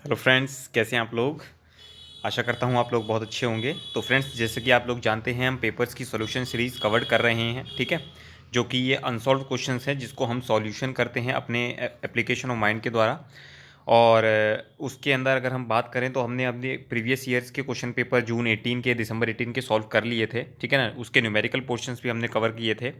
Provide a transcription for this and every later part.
Hello friends, कैसे हैं आप लोग। आशा करता हूँ आप लोग बहुत अच्छे होंगे। तो फ्रेंड्स, जैसे कि आप लोग जानते हैं, हम पेपर्स की सॉल्यूशन सीरीज़ कवर कर रहे हैं, ठीक है। जो कि ये अनसॉल्व क्वेश्चंस हैं जिसको हम सॉल्यूशन करते हैं अपने एप्लीकेशन ऑफ माइंड के द्वारा। और उसके अंदर अगर हम बात करें तो हमने अपने प्रीवियस ईयर्स के क्वेश्चन पेपर जून 18 के दिसंबर 18 के सॉल्व कर लिए थे, ठीक है ना। उसके न्यूमेरिकल पोर्शंस भी हमने कवर किए थे।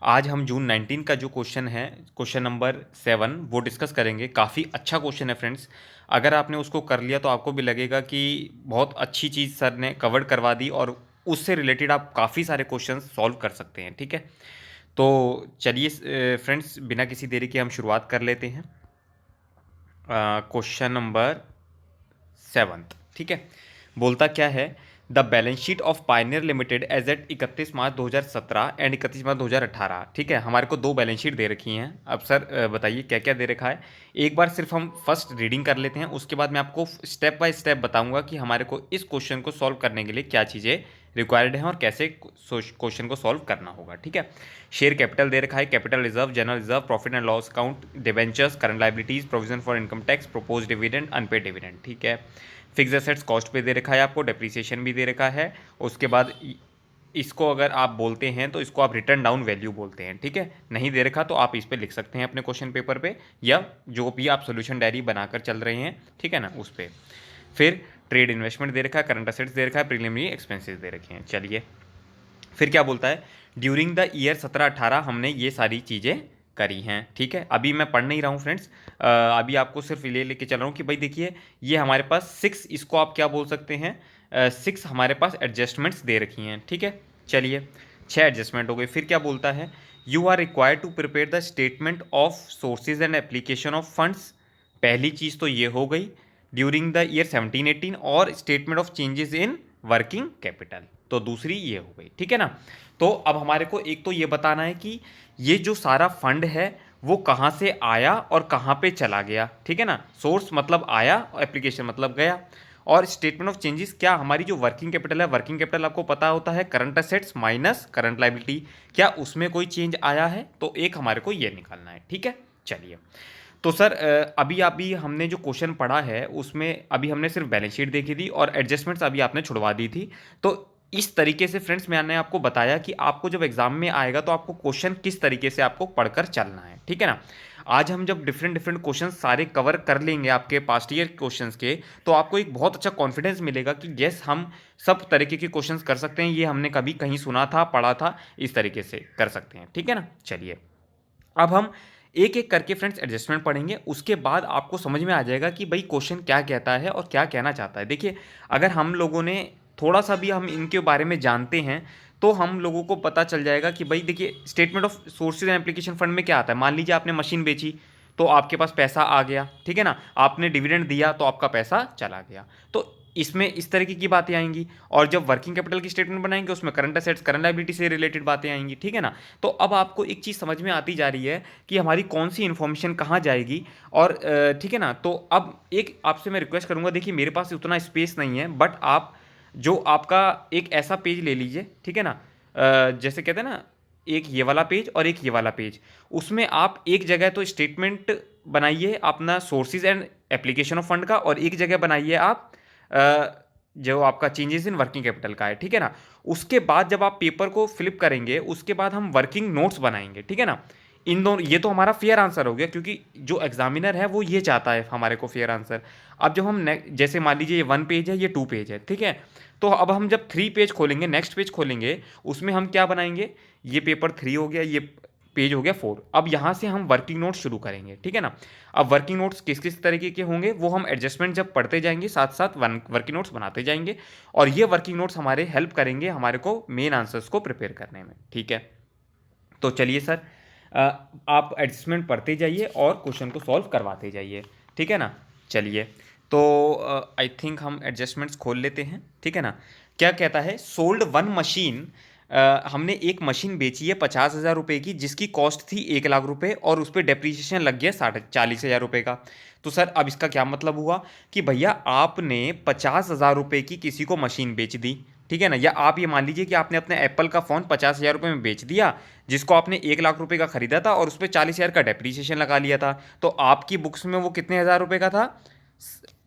आज हम जून 19 का जो क्वेश्चन है, क्वेश्चन नंबर 7, वो डिस्कस करेंगे। काफ़ी अच्छा क्वेश्चन है फ्रेंड्स। अगर आपने उसको कर लिया तो आपको भी लगेगा कि बहुत अच्छी चीज़ सर ने कवर करवा दी, और उससे रिलेटेड आप काफ़ी सारे क्वेश्चन सॉल्व कर सकते हैं, ठीक है। तो चलिए फ्रेंड्स, बिना किसी देरी के हम शुरुआत कर लेते हैं। क्वेश्चन नंबर 7, ठीक है। बोलता क्या है, the balance sheet of Pioneer Limited as at 31 March 2017 and 31 March 2018, ठीक है। हमारे को दो बैलेंस शीट दे रखी हैं। अब सर बताइए क्या क्या दे रखा है। एक बार सिर्फ हम फर्स्ट रीडिंग कर लेते हैं, उसके बाद मैं आपको स्टेप बाय स्टेप बताऊंगा कि हमारे को इस क्वेश्चन को सॉल्व करने के लिए क्या चीज़ें रिक्वायर्ड हैं और कैसे क्वेश्चन को सॉल्व करना होगा, ठीक है। शेयर कैपिटल दे रखा है, capital reserve, general reserve, profit and loss account, debentures, current liabilities, provision for income tax, propose dividend, unpaid dividend, ठीक है। फिक्स एसेट्स कॉस्ट पे दे रखा है आपको, डेप्रीसिएशन भी दे रखा है। उसके बाद इसको अगर आप बोलते हैं तो इसको आप रिटर्न डाउन वैल्यू बोलते हैं, ठीक है। नहीं दे रखा तो आप इस पे लिख सकते हैं अपने क्वेश्चन पेपर पे, या जो भी आप सोल्यूशन डायरी बनाकर चल रहे हैं, ठीक है ना, उस पर। फिर ट्रेड इन्वेस्टमेंट दे रखा है, करंट असेट्स दे रखा है, प्रीलिमिनरी एक्सपेंसेस दे रखे हैं। चलिए फिर क्या बोलता है, ड्यूरिंग द ईयर 17-18 हमने ये सारी चीज़ें करी हैं, ठीक है। अभी मैं पढ़ नहीं रहा हूँ फ्रेंड्स, अभी आपको सिर्फ ले लेके चल रहा हूँ कि भाई देखिए, ये हमारे पास 6, इसको आप क्या बोल सकते हैं, 6 हमारे पास एडजस्टमेंट्स दे रखी हैं, ठीक है। चलिए 6 एडजस्टमेंट हो गए। फिर क्या बोलता है, you are required to prepare the statement of sources and application of funds. पहली चीज़ तो ये हो गई ड्यूरिंग द ईयर 17-18, और statement of changes in working capital, तो दूसरी ये हो गई, ठीक है ना। तो अब हमारे को एक तो ये बताना है कि ये जो सारा फंड है वो कहाँ से आया और कहाँ पे चला गया, ठीक है ना। सोर्स मतलब आया और एप्लीकेशन मतलब गया। और स्टेटमेंट ऑफ चेंजेस, क्या हमारी जो वर्किंग कैपिटल है, वर्किंग कैपिटल आपको पता होता है current assets minus current liability, क्या उसमें कोई चेंज आया है, तो एक हमारे को ये निकालना है, ठीक है। चलिए तो सर अभी हमने जो क्वेश्चन पढ़ा है उसमें अभी हमने सिर्फ बैलेंस शीट देखी थी और एडजस्टमेंट्स अभी आपने छुड़वा दी थी। तो इस तरीके से फ्रेंड्स मैंने आपको बताया कि आपको जब एग्जाम में आएगा तो आपको क्वेश्चन किस तरीके से आपको पढ़कर चलना है, ठीक है ना। आज हम जब डिफरेंट डिफरेंट क्वेश्चन सारे कवर कर लेंगे आपके पास्ट ईयर क्वेश्चंस के, तो आपको एक बहुत अच्छा कॉन्फिडेंस मिलेगा कि यस, हम सब तरीके के क्वेश्चंस कर सकते हैं, ये हमने कभी कहीं सुना था, पढ़ा था, इस तरीके से कर सकते हैं, ठीक है ना। चलिए अब हम एक एक करके फ्रेंड्स एडजस्टमेंट पढ़ेंगे, उसके बाद आपको समझ में आ जाएगा कि भाई क्वेश्चन क्या कहता है और क्या कहना चाहता है। देखिए, अगर हम लोगों ने थोड़ा सा भी हम इनके बारे में जानते हैं तो हम लोगों को पता चल जाएगा कि भाई देखिए, statement of sources and application fund में क्या आता है। मान लीजिए आपने मशीन बेची तो आपके पास पैसा आ गया, ठीक है ना। आपने डिविडेंड दिया तो आपका पैसा चला गया, तो इसमें इस तरीके की बातें आएंगी। और जब वर्किंग कैपिटल की स्टेटमेंट बनाएंगे उसमें करंट असेट्स करंट लायबिलिटी से रिलेटेड बातें आएंगी, ठीक है ना। तो अब आपको एक चीज़ समझ में आती जा रही है कि हमारी कौन सी इन्फॉर्मेशन कहाँ जाएगी। और ठीक है ना। तो अब एक आपसे मैं रिक्वेस्ट करूँगा, देखिए मेरे पास उतना स्पेस नहीं है, बट आप जो आपका एक ऐसा पेज ले लीजिए, ठीक है ना। जैसे कहते हैं ना, एक ये वाला पेज और एक ये वाला पेज, उसमें आप एक जगह तो स्टेटमेंट बनाइए अपना sources and application of fund का, और एक जगह बनाइए आप जो आपका चेंजेस इन वर्किंग कैपिटल का है, ठीक है ना। उसके बाद जब आप पेपर को फ्लिप करेंगे उसके बाद हम वर्किंग नोट्स बनाएंगे, ठीक है ना। इन दोनों, ये तो हमारा फेयर आंसर हो गया क्योंकि जो एग्जामिनर है वो ये चाहता है हमारे को फेयर आंसर। अब जब हम जैसे मान लीजिए ये 1 पेज है, ये 2 पेज है, ठीक है। तो अब हम जब 3 पेज खोलेंगे, नेक्स्ट पेज खोलेंगे, उसमें हम क्या बनाएंगे, ये पेपर 3 हो गया, ये पेज हो गया 4। अब यहाँ से हम वर्किंग नोट्स शुरू करेंगे, ठीक है ना। अब वर्किंग नोट्स किस किस तरीके के होंगे वो हम एडजस्टमेंट जब पढ़ते जाएंगे साथ साथ वर्किंग नोट्स बनाते जाएंगे, और ये वर्किंग नोट्स हमारे हेल्प करेंगे हमारे को मेन आंसर्स को प्रिपेयर करने में, ठीक है। तो चलिए सर, आप एडजस्टमेंट पढ़ते जाइए और क्वेश्चन को सॉल्व करवाते जाइए, ठीक है ना। चलिए तो आई थिंक हम एडजस्टमेंट्स खोल लेते हैं, ठीक है ना। क्या कहता है, सोल्ड 1 मशीन, हमने एक मशीन बेची है 50,000 रुपये की, जिसकी कॉस्ट थी 1 लाख रुपये, और उस पर डेप्रीशिएशन लग गया 40,000 रुपये का। तो सर अब इसका क्या मतलब हुआ कि भैया आपने 50,000 रुपये की किसी को मशीन बेच दी, ठीक है ना। या आप ये मान लीजिए कि आपने अपने एप्पल का फ़ोन 50,000 रुपये में बेच दिया, जिसको आपने 1 लाख रुपये का खरीदा था, और उस पर 40,000 का डेप्रीशिएशन लगा लिया था। तो आपकी बुक्स में वो कितने हज़ार रुपये का था,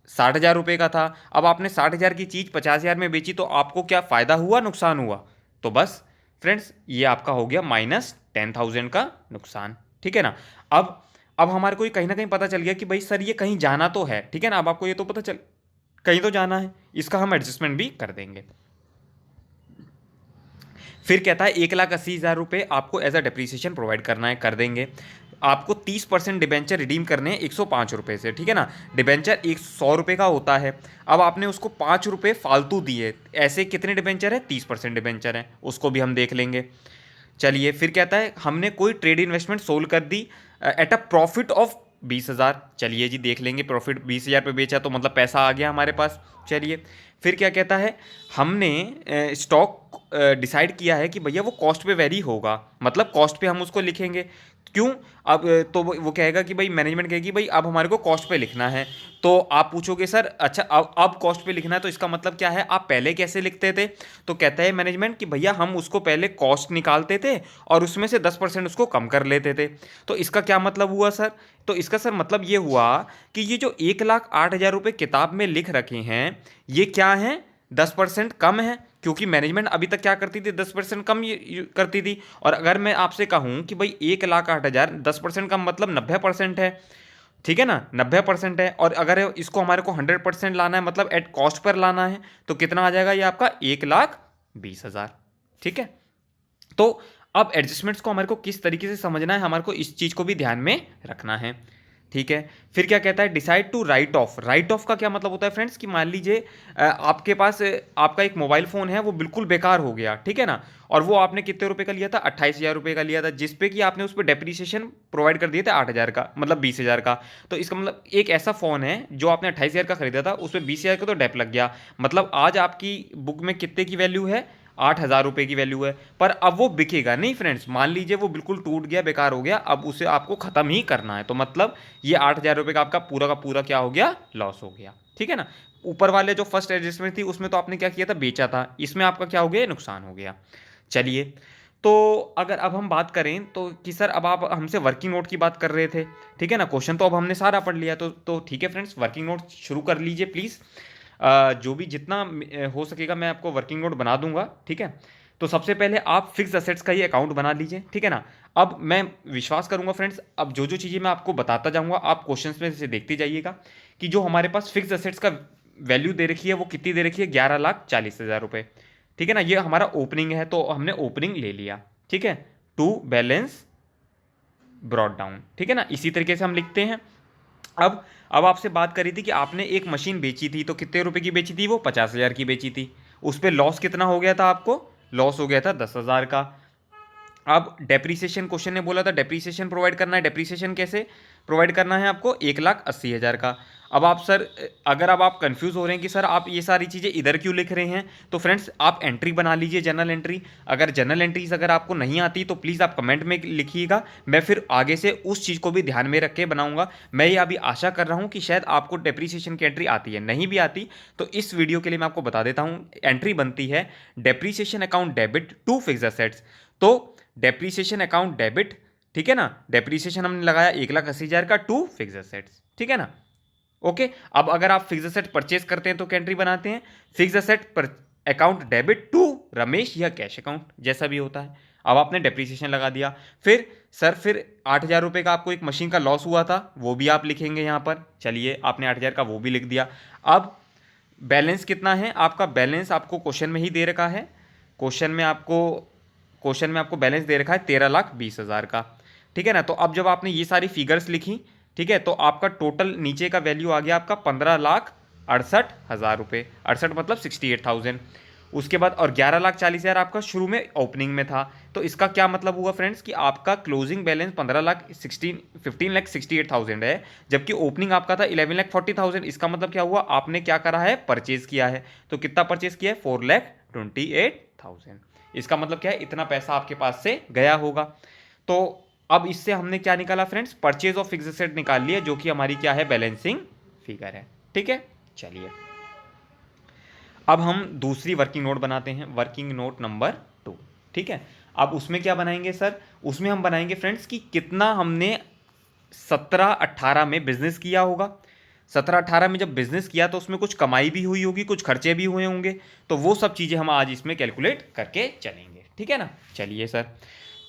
60,000 रुपये का था, अब आपने 60,000 की चीज़ 50,000 में बेची, तो आपको क्या फ़ायदा हुआ, नुकसान हुआ? तो बस फ्रेंड्स, ये आपका हो गया -10,000 का नुकसान, ठीक है ना। अब हमारे को ये कहीं ना कहीं पता चल गया कि भाई सर ये कहीं जाना तो है, ठीक है ना। अब आपको ये तो पता चल कहीं तो जाना है, इसका हम एडजस्टमेंट भी कर देंगे। फिर कहता है 1,80,000 रुपये आपको एज अ डिप्रिसिएशन प्रोवाइड करना है, कर देंगे। आपको 30% डिबेंचर रिडीम करने हैं 105 रुपये से, ठीक है ना। डिबेंचर 100 रुपये का होता है, अब आपने उसको 5 रुपये फालतू दिए, ऐसे कितने डिबेंचर है, 30% डिबेंचर है, उसको भी हम देख लेंगे। चलिए, फिर कहता है हमने कोई ट्रेड इन्वेस्टमेंट सोल्व कर दी एट अ प्रॉफिट ऑफ 20,000। चलिए जी, देख लेंगे, प्रॉफिट 20,000 पे बेचा तो मतलब पैसा आ गया हमारे पास। चलिए, फिर क्या कहता है, हमने स्टॉक डिसाइड किया है कि भैया वो कॉस्ट पे वेरी होगा, मतलब कॉस्ट पे हम उसको लिखेंगे। क्यों? अब तो वो कहेगा कि भाई, मैनेजमेंट कहेगी भाई अब हमारे को कॉस्ट पे लिखना है। तो आप पूछोगे सर अच्छा अब कॉस्ट पे लिखना है तो इसका मतलब क्या है, आप पहले कैसे लिखते थे? तो कहता है मैनेजमेंट कि भैया हम उसको पहले कॉस्ट निकालते थे और उसमें से 10% उसको कम कर लेते थे। तो इसका क्या मतलब हुआ सर? तो इसका सर मतलब ये हुआ कि ये जो 1,08,000 रुपये किताब में लिख रखे हैं, ये क्या है, 10% कम है, क्योंकि मैनेजमेंट अभी तक क्या करती थी, 10% कम करती थी। और अगर मैं आपसे कहूं कि भाई 1,08,000 10% कम मतलब 90% है, ठीक है ना, 90% है। और अगर इसको हमारे को 100% लाना है, मतलब एट कॉस्ट पर लाना है, तो कितना आ जाएगा ये आपका 1,20,000, ठीक है। तो अब एडजस्टमेंट्स को हमारे को किस तरीके से समझना है, हमारे को इस चीज़ को भी ध्यान में रखना है, ठीक है। फिर क्या कहता है, decide to write off. Write off का क्या मतलब होता है फ्रेंड्स, कि मान लीजिए आपके पास आपका एक मोबाइल फ़ोन है, वो बिल्कुल बेकार हो गया, ठीक है ना। और वो आपने कितने रुपए का लिया था, 28,000 रुपये का लिया था, जिसपे कि आपने उस पर डेप्रीसिएशन प्रोवाइड कर दिए थे 8,000 का, मतलब 20,000 का। तो इसका मतलब एक ऐसा फ़ोन है जो आपने 28,000 का खरीदा था, उस पर 20,000 का तो डेप लग गया, मतलब आज आपकी बुक में कितने की वैल्यू है, 8,000 रुपये की वैल्यू है। पर अब वो बिकेगा नहीं फ्रेंड्स, मान लीजिए वो बिल्कुल टूट गया, बेकार हो गया, अब उसे आपको ख़त्म ही करना है, तो मतलब ये 8,000 रुपये का आपका पूरा का पूरा क्या हो गया, लॉस हो गया, ठीक है ना। ऊपर वाले जो फर्स्ट एडजस्टमेंट थी उसमें तो आपने क्या किया था, बेचा था, इसमें आपका क्या हो गया, नुकसान हो गया। चलिए, तो अगर अब हम बात करें तो कि सर अब आप हमसे वर्किंग नोट की बात कर रहे थे, ठीक है ना। क्वेश्चन तो अब हमने सारा पढ़ लिया, तो ठीक है फ्रेंड्स, वर्किंग नोट शुरू कर लीजिए प्लीज़। जो भी जितना हो सकेगा मैं आपको वर्किंग नोट बना दूंगा, ठीक है। तो सबसे पहले आप फिक्स असेट्स का ये अकाउंट बना लीजिए, ठीक है ना। अब मैं विश्वास करूंगा फ्रेंड्स, अब जो जो चीज़ें मैं आपको बताता जाऊंगा आप क्वेश्चंस में से देखते जाइएगा कि जो हमारे पास फिक्स असेट्स का वैल्यू दे रखी है वो कितनी दे रखी है, 11,40,000 रुपये, ठीक है ना। ये हमारा ओपनिंग है, तो हमने ओपनिंग ले लिया, ठीक है, टू बैलेंस ब्रॉड डाउन, ठीक है ना, इसी तरीके से हम लिखते हैं। अब आपसे बात करी थी कि आपने एक मशीन बेची थी, तो कितने रुपए की बेची थी, वो 50,000 की बेची थी। उस पर लॉस कितना हो गया था, आपको लॉस हो गया था 10,000 का। अब डेप्रीसिएशन क्वेश्चन ने बोला था डेप्रीसिएशन प्रोवाइड करना है, डेप्रीसिएशन कैसे प्रोवाइड करना है आपको, 1,80,000 का। अब आप सर, अगर अब आप कंफ्यूज हो रहे हैं कि सर आप ये सारी चीज़ें इधर क्यों लिख रहे हैं, तो फ्रेंड्स आप एंट्री बना लीजिए, जर्नल एंट्री। अगर जर्नल एंट्रीज अगर आपको नहीं आती तो प्लीज़ आप कमेंट में लिखिएगा, मैं फिर आगे से उस चीज़ को भी ध्यान में रख के बनाऊंगा। मैं ये अभी आशा कर रहा हूँ कि शायद आपको डेप्रीसिएशन की एंट्री आती है, नहीं भी आती तो इस वीडियो के लिए मैं आपको बता देता हूँ। एंट्री बनती है depreciation account debit to fix assets, तो डेप्रीसिएशन अकाउंट डेबिट, ठीक है ना, डेप्रीसिएशन हमने लगाया 1,80,000 का टू फिक्स एसेट्स, ठीक है ना। ओके, अब अगर आप फिक्स एसेट परचेज करते हैं तो क्या एंट्री बनाते हैं, फिक्स एसेट पर अकाउंट डेबिट टू रमेश या कैश अकाउंट, जैसा भी होता है। अब आपने डेप्रीसिएशन लगा दिया, फिर सर फिर 8,000 रुपये का आपको एक मशीन का लॉस हुआ था, वो भी आप लिखेंगे यहाँ पर। चलिए, आपने 8,000 का वो भी लिख दिया। अब बैलेंस कितना है आपका, बैलेंस आपको क्वेश्चन में ही दे रखा है, क्वेश्चन में आपको क्वेश्चन में आपको बैलेंस दे रखा है 13,20,000 का, ठीक है ना। तो अब जब आपने ये सारी फिगर्स लिखी, ठीक है, तो आपका टोटल नीचे का वैल्यू आ गया आपका 15,68,000 रुपये, 68 मतलब 68,000। उसके बाद और 11,40,000 आपका शुरू में ओपनिंग में था, तो इसका क्या मतलब हुआ फ्रेंड्स कि आपका क्लोजिंग बैलेंस 15,68,000 है, जबकि ओपनिंग आपका था 11,40,000। इसका मतलब क्या हुआ, आपने क्या करा है, परचेज किया है। तो कितना परचेज किया है, 4,28,000। इसका मतलब क्या है, इतना पैसा आपके पास से गया होगा। तो अब इससे हमने क्या निकाला friends, purchase of fixed asset निकाल लिया, जो कि हमारी क्या है, बैलेंसिंग फिगर है, ठीक है। चलिए, अब हम दूसरी वर्किंग नोट बनाते हैं, वर्किंग नोट नंबर 2, ठीक है। अब उसमें क्या बनाएंगे सर, उसमें हम बनाएंगे फ्रेंड्स कि कितना हमने 17-18 में बिजनेस किया होगा, 17-18 में जब बिजनेस किया तो उसमें कुछ कमाई भी हुई होगी, कुछ खर्चे भी हुए होंगे, तो वो सब चीज़ें हम आज इसमें कैलकुलेट करके चलेंगे, ठीक है ना। चलिए सर,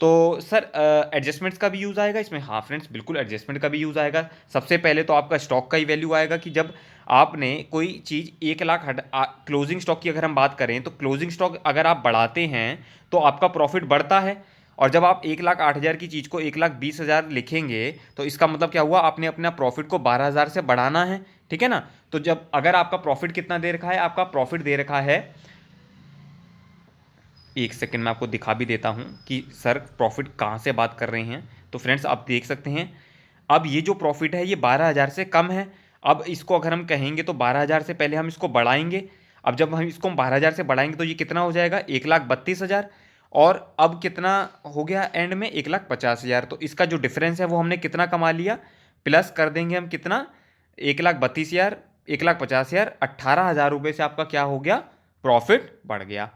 तो सर एडजस्टमेंट्स का भी यूज़ आएगा इसमें। हाँ फ्रेंड्स, बिल्कुल एडजस्टमेंट का भी यूज़ आएगा। सबसे पहले तो आपका स्टॉक का ही वैल्यू आएगा कि जब आपने कोई चीज़ 1 लाख क्लोजिंग स्टॉक की अगर हम बात करें तो क्लोजिंग स्टॉक अगर आप बढ़ाते हैं तो आपका प्रॉफिट बढ़ता है, और जब आप 1,08,000 की चीज़ को 1,20,000 लिखेंगे तो इसका मतलब क्या हुआ, आपने अपना प्रॉफिट को 12,000 से बढ़ाना है, ठीक है ना। तो जब अगर आपका प्रॉफिट कितना दे रखा है, आपका प्रॉफिट दे रखा है, एक सेकंड में आपको दिखा भी देता हूं कि सर प्रॉफिट कहाँ से बात कर रहे हैं। तो फ्रेंड्स आप देख सकते हैं, अब ये जो प्रॉफिट है ये 12,000 से कम है। अब इसको अगर हम कहेंगे तो 12,000 से पहले हम इसको बढ़ाएंगे। अब जब हम इसको 12,000 से बढ़ाएंगे तो ये कितना हो जाएगा, 1,32,000। और अब कितना हो गया एंड में, 1,50,000। तो इसका जो डिफरेंस है वो हमने कितना कमा लिया, प्लस कर देंगे हम कितना, 1,32,000, 1,50,000, 18,000 रुपये से आपका क्या हो गया, प्रॉफिट बढ़ गया।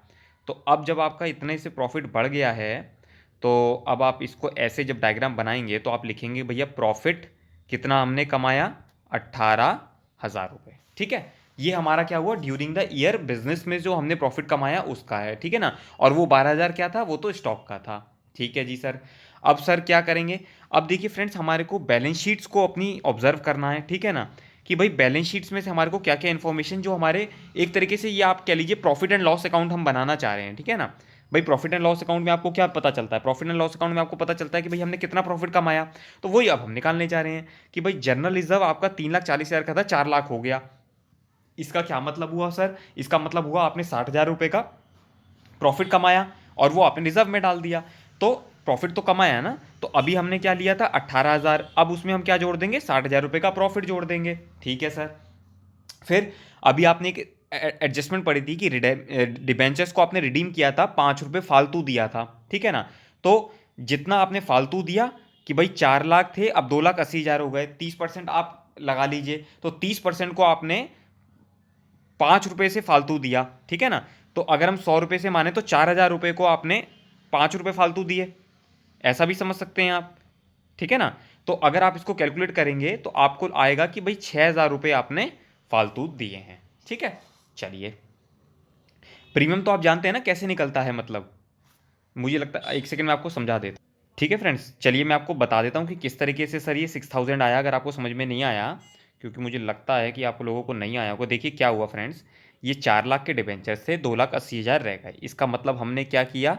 तो अब जब आपका इतने से प्रॉफिट बढ़ गया है तो अब आप इसको ऐसे जब डायग्राम बनाएंगे तो आप लिखेंगे भैया प्रॉफिट कितना हमने कमाया, 18,000 रुपये, ठीक है। ये हमारा क्या हुआ, ड्यूरिंग द ईयर बिजनेस में जो हमने प्रॉफिट कमाया उसका है, ठीक है ना। और वो 12,000 क्या था, वो तो स्टॉक का था, ठीक है जी सर। अब सर क्या करेंगे, अब देखिए फ्रेंड्स हमारे को बैलेंस शीट्स को अपनी ऑब्जर्व करना है, ठीक है ना, कि भाई बैलेंस शीट्स में से हमारे को क्या क्या इन्फॉर्मेशन जो हमारे, एक तरीके से ये आप कह लीजिए प्रॉफिट एंड लॉस अकाउंट हम बनाना चाह रहे हैं, ठीक है ना। भाई प्रॉफिट एंड लॉस अकाउंट में आपको क्या पता चलता है, प्रॉफिट एंड लॉस अकाउंट में आपको पता चलता है कि भाई हमने कितना प्रॉफिट कमाया। तो वही अब हम निकालने जा रहे हैं कि भाई जनरल रिजर्व आपका 3,40,000 का था, 4 लाख हो गया। इसका क्या मतलब हुआ सर, इसका मतलब हुआ आपने 60,000 रुपये का प्रॉफिट कमाया और वो आपने रिजर्व में डाल दिया। तो प्रॉफिट तो कमाया ना, तो अभी हमने क्या लिया था, 18,000। अब उसमें हम क्या जोड़ देंगे, 60,000 रुपये का प्रॉफिट जोड़ देंगे, ठीक है सर। फिर अभी आपने एक एडजस्टमेंट पड़ी थी कि डिबेंचर्स को आपने रिडीम किया था, 5 रुपये फालतू दिया था, ठीक है ना। तो जितना आपने फालतू दिया कि भाई 4 लाख थे, अब 2,80,000 हो गए, 30% आप लगा लीजिए, तो 30% को आपने 5 रुपये से फालतू दिया, ठीक है ना। तो अगर हम 100 रुपये से माने तो 4,000 रुपये को आपने 5 रुपये फालतू दिए, ऐसा भी समझ सकते हैं आप, ठीक है ना। तो अगर आप इसको कैलकुलेट करेंगे तो आपको आएगा कि भाई 6,000 रुपये आपने फालतू दिए हैं, ठीक है। चलिए, प्रीमियम तो आप जानते हैं ना कैसे निकलता है, मतलब मुझे लगता है एक सेकंड में आपको समझा देता हूं। ठीक है फ्रेंड्स, चलिए मैं आपको बता देता हूँ कि किस तरीके से सर ये 6,000 आया, अगर आपको समझ में नहीं आया, क्योंकि मुझे लगता है कि आप लोगों को नहीं आया होगा। देखिए क्या हुआ फ्रेंड्स, ये 4 लाख के डिबेंचर से 2,80,000 रह गए। इसका मतलब हमने क्या किया,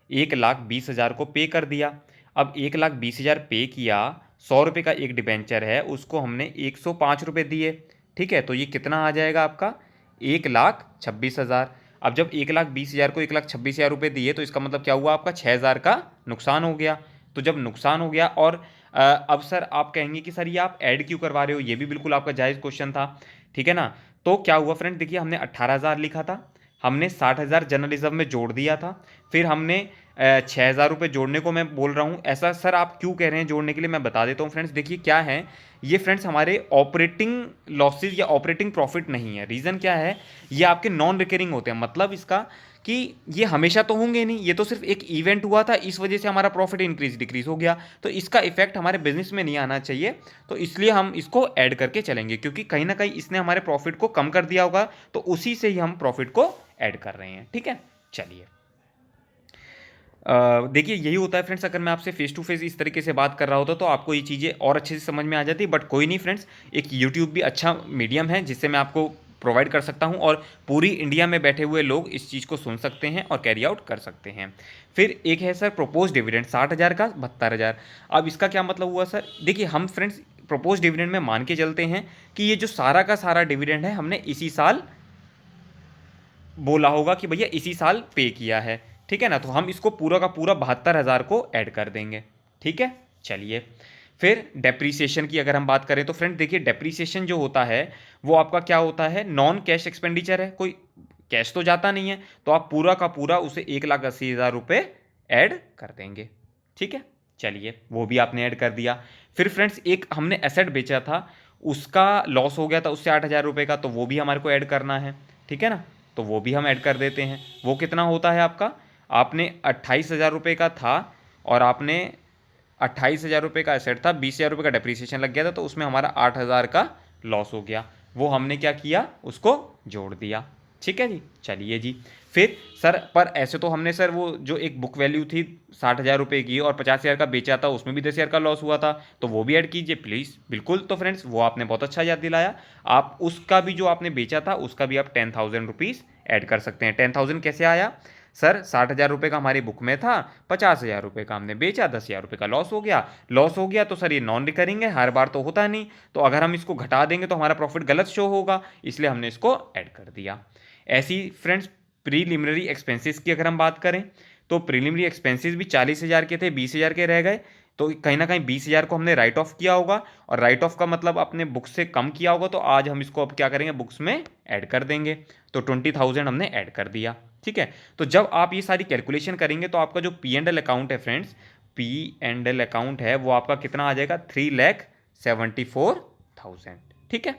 1,20,000 को पे कर दिया। अब 1,20,000 पे किया, 100 रुपये का एक डिबेंचर है, उसको हमने 105 रुपये दिए, ठीक है। तो ये कितना आ जाएगा आपका, 1,26,000। अब जब 1,20,000 को 1,26,000 रुपये दिए तो इसका मतलब क्या हुआ, आपका 6,000 का नुकसान हो गया। तो जब नुकसान हो गया, और अब सर आप कहेंगे कि सर ये आप ऐड क्यों करवा रहे हो, ये भी बिल्कुल आपका जायज़ क्वेश्चन था, ठीक है ना। तो क्या हुआ फ्रेंड, देखिए हमने 18,000 लिखा था, हमने 60,000 जर्नलिज्म में जोड़ दिया था, फिर हमने 6,000 रुपये जोड़ने को मैं बोल रहा हूँ। ऐसा सर आप क्यों कह रहे हैं जोड़ने के लिए, मैं बता देता हूँ फ्रेंड्स। देखिए क्या है ये फ्रेंड्स, हमारे ऑपरेटिंग लॉसेज या ऑपरेटिंग प्रॉफिट नहीं है। रीज़न क्या है, ये आपके नॉन रिकरिंग होते हैं, मतलब इसका कि ये हमेशा तो होंगे नहीं, ये तो सिर्फ एक इवेंट हुआ था, इस वजह से हमारा प्रॉफिट इंक्रीज डिक्रीज हो गया, तो इसका इफेक्ट हमारे बिजनेस में नहीं आना चाहिए। तो इसलिए हम इसको ऐड करके चलेंगे, क्योंकि कहीं ना कहीं इसने हमारे प्रॉफिट को कम कर दिया होगा, तो उसी से ही हम प्रॉफिट को ऐड कर रहे हैं, ठीक है। चलिए, देखिए यही होता है फ्रेंड्स, अगर मैं आपसे फेस टू फेस इस तरीके से बात कर रहा होता तो आपको ये चीज़ें और अच्छे से समझ में आ जाती, बट कोई नहीं फ्रेंड्स, एक यूट्यूब भी अच्छा मीडियम है जिससे मैं आपको प्रोवाइड कर सकता हूं, और पूरी इंडिया में बैठे हुए लोग इस चीज़ को सुन सकते हैं और कैरी आउट कर सकते हैं। फिर एक है सर प्रपोज डिविडेंड, 60,000 का 72,000। अब इसका क्या मतलब हुआ सर, देखिए हम फ्रेंड्स प्रपोज डिविडेंड में मान के चलते हैं कि ये जो सारा का सारा डिविडेंड है हमने इसी साल बोला होगा कि भैया इसी साल पे किया है, ठीक है ना। तो हम इसको पूरा का पूरा 72,000 को ऐड कर देंगे, ठीक है। चलिए, फिर डेप्रीसिएशन की अगर हम बात करें तो फ्रेंड देखिए डेप्रीसिएशन जो होता है वो आपका क्या होता है, नॉन कैश एक्सपेंडिचर है, कोई कैश तो जाता नहीं है, तो आप पूरा का पूरा उसे 1,80,000 रुपये ऐड कर देंगे, ठीक है। चलिए, वो भी आपने ऐड कर दिया। फिर फ्रेंड्स एक हमने एसेट बेचा था, उसका लॉस हो गया था उससे 8,000 रुपये का, तो वो भी हमारे को ऐड करना है, ठीक है ना। तो वो भी हम ऐड कर देते हैं। वो कितना होता है आपका, आपने 28,000 रुपये का था, और आपने 28,000 रुपये का एसेट था, 20,000 रुपये का डेप्रीसिएशन लग गया था, तो उसमें हमारा 8,000 का लॉस हो गया, वो हमने क्या किया, उसको जोड़ दिया। ठीक है जी, चलिए जी। फिर सर पर ऐसे तो हमने सर वो जो एक बुक वैल्यू थी 60,000 रुपये की और 50,000 का बेचा था, उसमें भी 10,000 का लॉस हुआ था, तो वो भी ऐड कीजिए प्लीज़। बिल्कुल, तो फ्रेंड्स वो आपने बहुत अच्छा याद दिलाया। आप उसका भी जो आपने बेचा था उसका भी आप 10,000 रुपीज़ ऐड कर सकते हैं। 10,000 कैसे आया सर, 60,000 रुपये का हमारी बुक में था, 50,000 रुपये का हमने बेचा, 10,000 रुपये का लॉस हो गया। लॉस हो गया तो सर ये नॉन रिकरिंग है, हर बार तो होता नहीं, तो अगर हम इसको घटा देंगे तो हमारा प्रॉफिट गलत शो होगा, इसलिए हमने इसको ऐड कर दिया। ऐसी फ्रेंड्स प्रीलिमिनरी एक्सपेंसेस की अगर हम बात करें तो प्रीलिमिनरी एक्सपेंसेस भी 40,000 के थे, 20,000 के रह गए, तो कहीं ना कहीं 20,000 को हमने राइट ऑफ किया होगा, और राइट ऑफ का मतलब अपने बुक्स से कम किया होगा, तो आज हम इसको अब क्या करेंगे, बुक्स में ऐड कर देंगे। तो 20,000 हमने ऐड कर दिया। ठीक है, तो जब आप ये सारी कैलकुलेशन करेंगे तो आपका जो पी एंड एल अकाउंट है friends, P and L account है वो आपका कितना आ जाएगा, 3,74,000। ठीक है,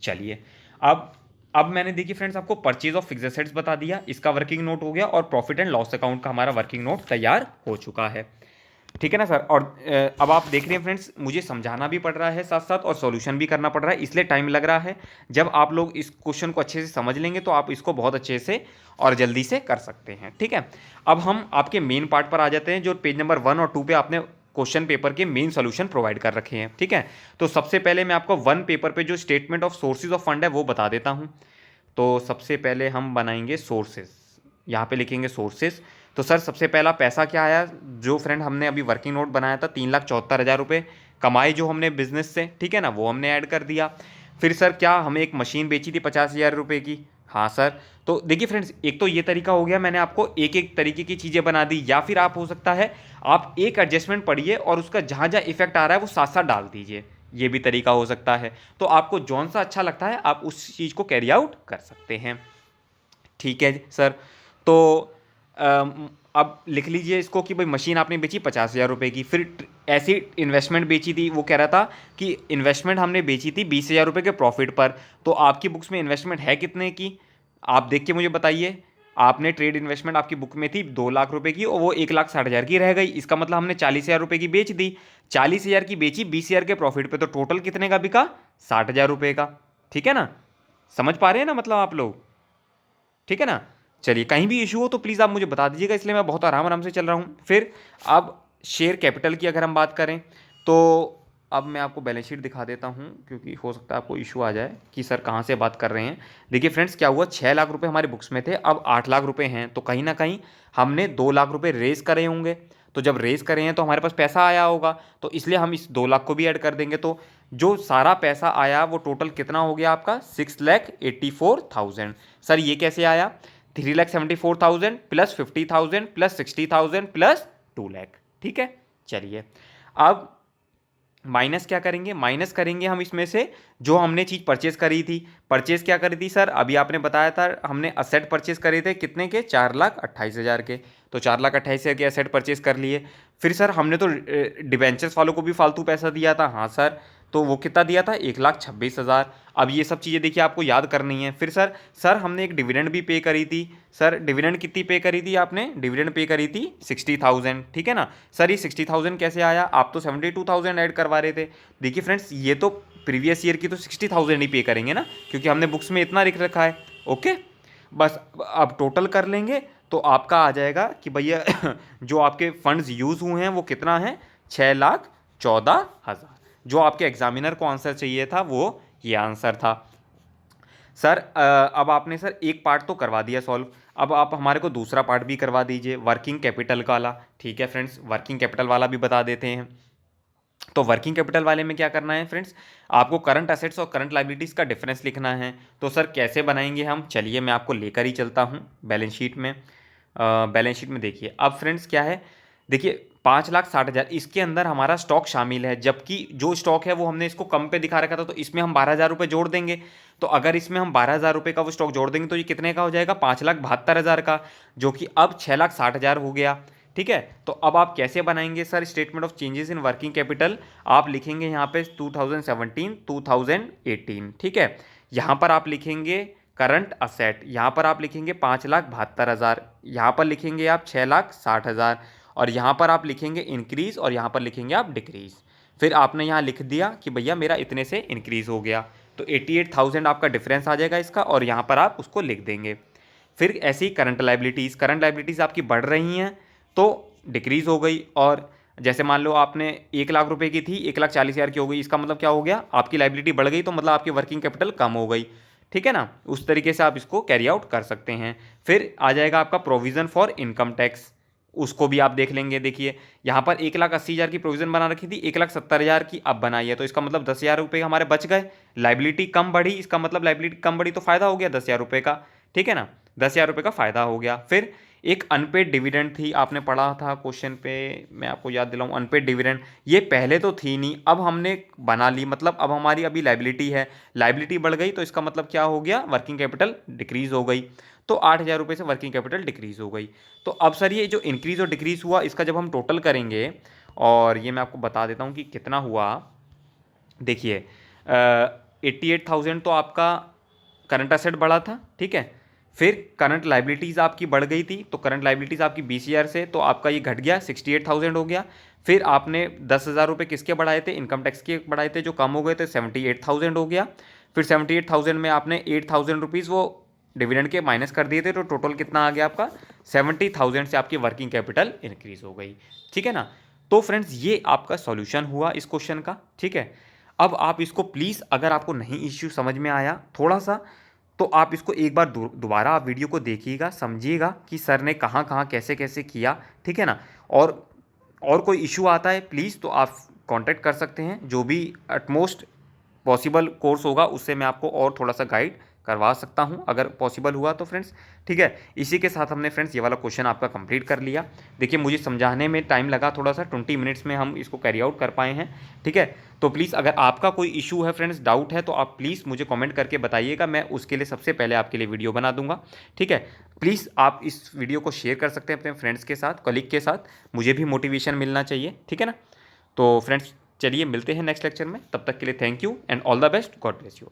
चलिए। अब मैंने देखिए फ्रेंड्स आपको परचेज ऑफ फिक्स्ड एसेट्स बता दिया, इसका वर्किंग नोट हो गया, और प्रॉफिट एंड लॉस अकाउंट का हमारा वर्किंग नोट तैयार हो चुका है। ठीक है ना सर। और अब आप देख रहे हैं फ्रेंड्स, मुझे समझाना भी पड़ रहा है साथ साथ, और सॉल्यूशन भी करना पड़ रहा है, इसलिए टाइम लग रहा है। जब आप लोग इस क्वेश्चन को अच्छे से समझ लेंगे तो आप इसको बहुत अच्छे से और जल्दी से कर सकते हैं। ठीक है, अब हम आपके मेन पार्ट पर आ जाते हैं, जो पेज नंबर 1 और 2 पे आपने क्वेश्चन पेपर के मेन सोल्यूशन प्रोवाइड कर रखे हैं। ठीक है, तो सबसे पहले मैं आपको 1 पेपर पे जो statement of sources of fund है वो बता देता हूँ। तो सबसे पहले हम बनाएंगे सोर्सेज, यहाँ पे लिखेंगे सोर्सेज। तो सर सबसे पहला पैसा क्या आया, जो फ्रेंड हमने अभी वर्किंग नोट बनाया था, 3,74,000 रुपये कमाई जो हमने बिजनेस से, ठीक है ना, वो हमने ऐड कर दिया। फिर सर क्या हमें एक मशीन बेची थी 50,000 रुपये की, हाँ सर। तो देखिए फ्रेंड्स, एक तो ये तरीका हो गया, मैंने आपको एक एक तरीके की चीज़ें बना दी, या फिर आप हो सकता है आप एक एडजस्टमेंट पढ़िए और उसका जहाँ जहाँ इफेक्ट आ रहा है वो साथ साथ डाल दीजिए, ये भी तरीका हो सकता है। तो आपको जौन सा अच्छा लगता है आप उस चीज़ को कैरी आउट कर सकते हैं। ठीक है सर। तो अब लिख लीजिए इसको कि भाई मशीन आपने बेची 50,000 रुपये की, फिर ऐसी इन्वेस्टमेंट बेची थी, वो कह रहा था कि इन्वेस्टमेंट हमने बेची थी 20,000 रुपये के प्रॉफिट पर। तो आपकी बुक्स में इन्वेस्टमेंट है कितने की, आप देख के मुझे बताइए। आपने ट्रेड इन्वेस्टमेंट आपकी बुक में थी 2 लाख रुपए की, और वो 1,60,000 की रह गई, इसका मतलब हमने 40,000 रुपये की बेच दी। 40,000 की बेची 20,000 के प्रॉफिट पे, तो टोटल कितने का बिका, 60,000 रुपये का। ठीक है ना, समझ पा रहे हैं ना मतलब आप लोग, ठीक है ना। चलिए, कहीं भी इशू हो तो प्लीज़ आप मुझे बता दीजिएगा, इसलिए मैं बहुत आराम आराम से चल रहा हूँ। फिर अब शेयर कैपिटल की अगर हम बात करें तो अब मैं आपको बैलेंस शीट दिखा देता हूँ, क्योंकि हो सकता है आपको इशू आ जाए कि सर कहाँ से बात कर रहे हैं। देखिए फ्रेंड्स, क्या हुआ, 6 लाख रुपए हमारे बुक्स में थे, अब 8 लाख रुपए हैं, तो कहीं ना कहीं हमने 2 लाख रुपए रेस करे होंगे। तो जब रेस करे हैं तो हमारे पास पैसा आया होगा, तो इसलिए हम इस 2 लाख को भी ऐड कर देंगे। तो जो सारा पैसा आया वो टोटल कितना हो गया आपका, 6,84,000। सर ये कैसे आया, 3,74,000 प्लस 50,000 प्लस 60,000 प्लस 2 लाख। ठीक है, चलिए। अब माइनस क्या करेंगे, माइनस करेंगे हम इसमें से जो हमने चीज़ परचेज करी थी। परचेज क्या करी थी सर, अभी आपने बताया था हमने असेट परचेज करे थे कितने के, 4,28,000 के। तो 4,28,000 के असेट परचेज कर लिए। फिर सर हमने तो डिबेंचर्स वालों को भी फालतू पैसा दिया था, हाँ सर, तो वो कितना दिया था, 1,26,000। अब ये सब चीज़ें देखिए आपको याद करनी है। फिर सर हमने एक डिविडेंड भी पे करी थी। सर डिविडेंड कितनी पे करी थी आपने, डिविडेंड पे करी थी 60,000। ठीक है ना सर, ये 60,000 कैसे आया, आप तो 72,000 ऐड करवा रहे थे। देखिए फ्रेंड्स, ये तो प्रीवियस ईयर की तो 60,000 ही पे करेंगे ना, क्योंकि हमने बुक्स में इतना लिख रखा है। ओके, बस अब टोटल कर लेंगे तो आपका आ जाएगा कि भैया जो आपके फंड्स यूज़ हुए हैं वो कितना है, 6,14,000। जो आपके एग्जामिनर को आंसर चाहिए था वो ये आंसर था। सर अब आपने सर एक पार्ट तो करवा दिया सॉल्व, अब आप हमारे को दूसरा पार्ट भी करवा दीजिए, वर्किंग कैपिटल का वाला। ठीक है फ्रेंड्स, वर्किंग कैपिटल वाला भी बता देते हैं। तो वर्किंग कैपिटल वाले में क्या करना है फ्रेंड्स, आपको करंट असेट्स और करंट लाइबिलिटीज़ का डिफरेंस लिखना है। तो सर कैसे बनाएंगे हम, चलिए मैं आपको लेकर ही चलता हूँ बैलेंस शीट में। बैलेंस शीट में देखिए अब फ्रेंड्स क्या है, देखिए 5,60,000 इसके अंदर हमारा स्टॉक शामिल है, जबकि जो स्टॉक है वो हमने इसको कम पे दिखा रखा था, तो इसमें हम 12,000 रुपये जोड़ देंगे। तो अगर इसमें हम 12,000 रुपये का वो स्टॉक जोड़ देंगे तो ये कितने का हो जाएगा, 5,72,000 का, जो कि अब 6,60,000 हो गया। ठीक है, तो अब आप कैसे बनाएंगे sir statement of changes in working capital, आप लिखेंगे यहाँ पे 2017 2018। ठीक है, यहाँ पर आप लिखेंगे करंट असेट, यहाँ पर आप लिखेंगे 5,72,000, यहाँ पर लिखेंगे आप 6,60,000, और यहाँ पर आप लिखेंगे इंक्रीज और यहाँ पर लिखेंगे आप डिक्रीज। फिर आपने यहाँ लिख दिया कि भैया मेरा इतने से इंक्रीज़ हो गया, तो 88,000 आपका डिफरेंस आ जाएगा इसका, और यहाँ पर आप उसको लिख देंगे। फिर ऐसी करंट लाइबिलिटीज़ आपकी बढ़ रही हैं तो डिक्रीज़ हो गई, और जैसे मान लो आपने 1 लाख रुपए की थी 1,40,000 की हो गई, इसका मतलब क्या हो गया, आपकी लाइबिलिटी बढ़ गई तो मतलब आपकी वर्किंग कैपिटल कम हो गई। ठीक है ना, उस तरीके से आप इसको कैरी आउट कर सकते हैं। फिर आ जाएगा आपका प्रोविज़न फॉर इनकम टैक्स, उसको भी आप देख लेंगे। देखिए यहाँ पर 1,80,000 की प्रोविज़न बना रखी थी, 1,70,000 की अब बनाई है, तो इसका मतलब 10,000 रुपये हमारे बच गए। लाइबिलिटी कम बढ़ी, इसका मतलब लाइबिलिटी कम बढ़ी तो फ़ायदा हो गया 10,000 रुपये का। ठीक है ना, 10,000 रुपये का फ़ायदा हो गया। फिर एक अनपेड डिविडेंड थी, आपने पढ़ा था क्वेश्चन पे, मैं आपको याद दिलाऊं, अनपेड डिविडेंड ये पहले तो थी नहीं, अब हमने बना ली, मतलब अब हमारी अभी लाइबिलिटी है, लाइबिलिटी बढ़ गई तो इसका मतलब क्या हो गया, वर्किंग कैपिटल डिक्रीज़ हो गई, तो 8,000 रुपये से वर्किंग कैपिटल डिक्रीज़ हो गई। तो अब सर ये जो इंक्रीज़ और डिक्रीज़ हुआ इसका जब हम टोटल करेंगे, और ये मैं आपको बता देता हूँ कि कितना हुआ। देखिए 88,000 तो आपका करंट असेट बढ़ा था, ठीक है। फिर करंट लाइबिलिटीज़ आपकी बढ़ गई थी, तो करंट लाइबिलिटीज़ आपकी 20,000 से, तो आपका ये घट गया 68,000 हो गया। फिर आपने 10,000 रुपये किसके बढ़ाए थे, इनकम टैक्स के बढ़ाए थे जो कम हो गए थे, 78,000 हो गया। फिर 78,000 में आपने 8,000 रुपीज़ वो डिविडेंड के माइनस कर दिए थे, तो टोटल कितना आ गया आपका 70,000 से आपकी वर्किंग कैपिटल इंक्रीज़ हो गई। ठीक है ना, तो फ्रेंड्स ये आपका सॉल्यूशन हुआ इस क्वेश्चन का। ठीक है, अब आप इसको प्लीज़, अगर आपको नहीं इश्यू समझ में आया थोड़ा सा, तो आप इसको एक बार दोबारा आप वीडियो को देखिएगा, समझिएगा कि सर ने कहाँ कहाँ कैसे कैसे किया। ठीक है ना, और कोई इशू आता है प्लीज़ तो आप कांटेक्ट कर सकते हैं, जो भी अटमोस्ट पॉसिबल कोर्स होगा उससे मैं आपको और थोड़ा सा गाइड करवा सकता हूं अगर पॉसिबल हुआ तो फ्रेंड्स। ठीक है, इसी के साथ हमने फ्रेंड्स ये वाला क्वेश्चन आपका कंप्लीट कर लिया। देखिए मुझे समझाने में टाइम लगा थोड़ा सा, 20 मिनट्स में हम इसको कैरी आउट कर पाए हैं। ठीक है, तो प्लीज़ अगर आपका कोई इशू है फ्रेंड्स, डाउट है, तो आप प्लीज़ मुझे कमेंट करके बताइएगा, मैं उसके लिए सबसे पहले आपके लिए वीडियो बना दूंगा। ठीक है, प्लीज़ आप इस वीडियो को शेयर कर सकते हैं अपने फ्रेंड्स के साथ, कलीग के साथ, मुझे भी मोटिवेशन मिलना चाहिए। ठीक है ना, तो फ्रेंड्स चलिए मिलते हैं नेक्स्ट लेक्चर में, तब तक के लिए thank you and all the best, God bless you.